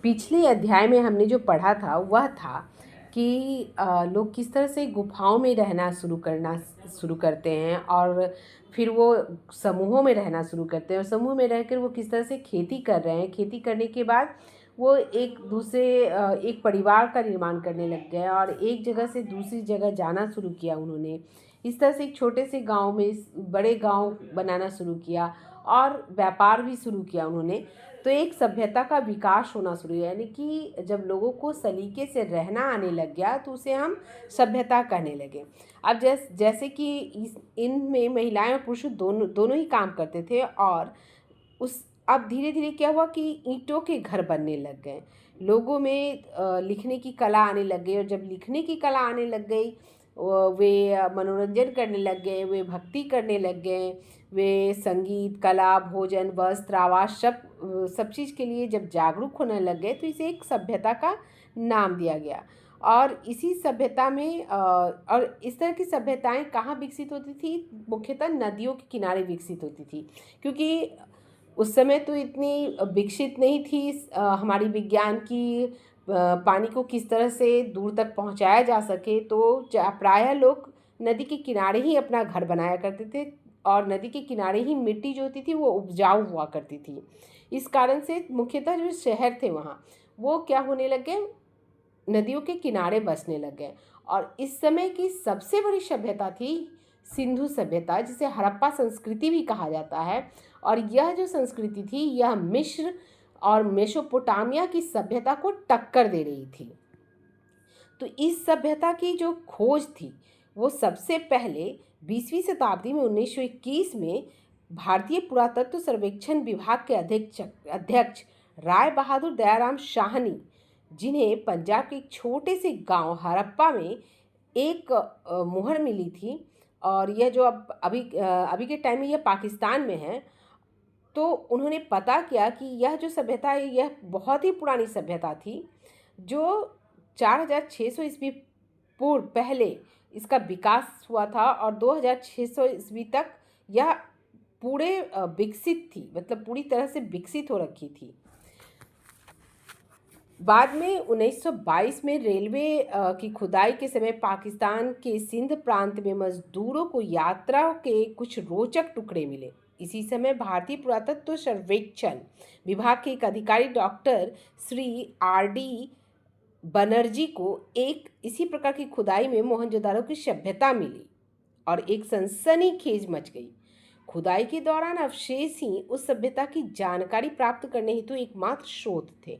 पिछले अध्याय में हमने जो पढ़ा था वह था कि लोग किस तरह से गुफाओं में रहना शुरू करते हैं और फिर वो समूहों में रहना शुरू करते हैं और समूह में रहकर वो किस तरह से खेती कर रहे हैं। खेती करने के बाद वो एक परिवार का निर्माण करने लग गए और एक जगह से दूसरी जगह जाना शुरू किया उन्होंने। इस तरह से एक छोटे से गांव में बड़े गांव बनाना शुरू किया और व्यापार भी शुरू किया उन्होंने। तो एक सभ्यता का विकास होना शुरू हुआ, यानी कि जब लोगों को सलीके से रहना आने लग गया तो उसे हम सभ्यता कहने लगे। अब जैसे कि इनमें महिलाएं और पुरुष दोनों दोनों ही काम करते थे और उस अब धीरे धीरे क्या हुआ कि ईंटों के घर बनने लग गए। लोगों में लिखने की कला आने लग गई और जब लिखने की कला आने लग गई वे मनोरंजन करने लग गए, वे भक्ति करने लग गए, वे संगीत, कला, भोजन, वस्त्र, आवास सब चीज़ के लिए जब जागरूक होने लग गए तो इसे एक सभ्यता का नाम दिया गया। और इसी सभ्यता में और इस तरह की सभ्यताएं कहाँ विकसित होती थी? मुख्यतः नदियों के किनारे विकसित होती थी, क्योंकि उस समय तो इतनी विकसित नहीं थी हमारी विज्ञान की पानी को किस तरह से दूर तक पहुंचाया जा सके। तो प्रायः लोग नदी के किनारे ही अपना घर बनाया करते थे और नदी के किनारे ही मिट्टी जो होती थी वो उपजाऊ हुआ करती थी। इस कारण से मुख्यतः जो शहर थे वहाँ वो क्या होने लगे, नदियों के किनारे बसने लग गए। और इस समय की सबसे बड़ी सभ्यता थी सिंधु सभ्यता, जिसे हड़प्पा संस्कृति भी कहा जाता है। और यह जो संस्कृति थी यह मिस्र और मेसोपोटामिया की सभ्यता को टक्कर दे रही थी। तो इस सभ्यता की जो खोज थी वो सबसे पहले 20वीं शताब्दी में 1921 में भारतीय पुरातत्व सर्वेक्षण विभाग के अध्यक्ष राय बहादुर दयाराम शाहनी, जिन्हें पंजाब के एक छोटे से गांव हड़प्पा में एक मुहर मिली थी और यह जो अभी के टाइम में यह पाकिस्तान में है। तो उन्होंने पता किया कि यह जो सभ्यता है यह बहुत ही पुरानी सभ्यता थी, जो 4600 ईस्वी पूर्व पहले इसका विकास हुआ था और 2600 ईस्वी तक यह विकसित थी, मतलब पूरी तरह से विकसित हो रखी थी। बाद में 1922 में रेलवे की खुदाई के समय पाकिस्तान के सिंध प्रांत में मजदूरों को यात्रा के कुछ रोचक टुकड़े मिले। इसी समय भारतीय पुरातत्व सर्वेक्षण विभाग के एक अधिकारी डॉक्टर श्री R.D. बनर्जी को एक इसी प्रकार की खुदाई में मोहनजोदाड़ो की सभ्यता मिली और एक सनसनीखेज मच गई। खुदाई के दौरान अवशेष ही उस सभ्यता की जानकारी प्राप्त करने हेतु एकमात्र स्रोत थे।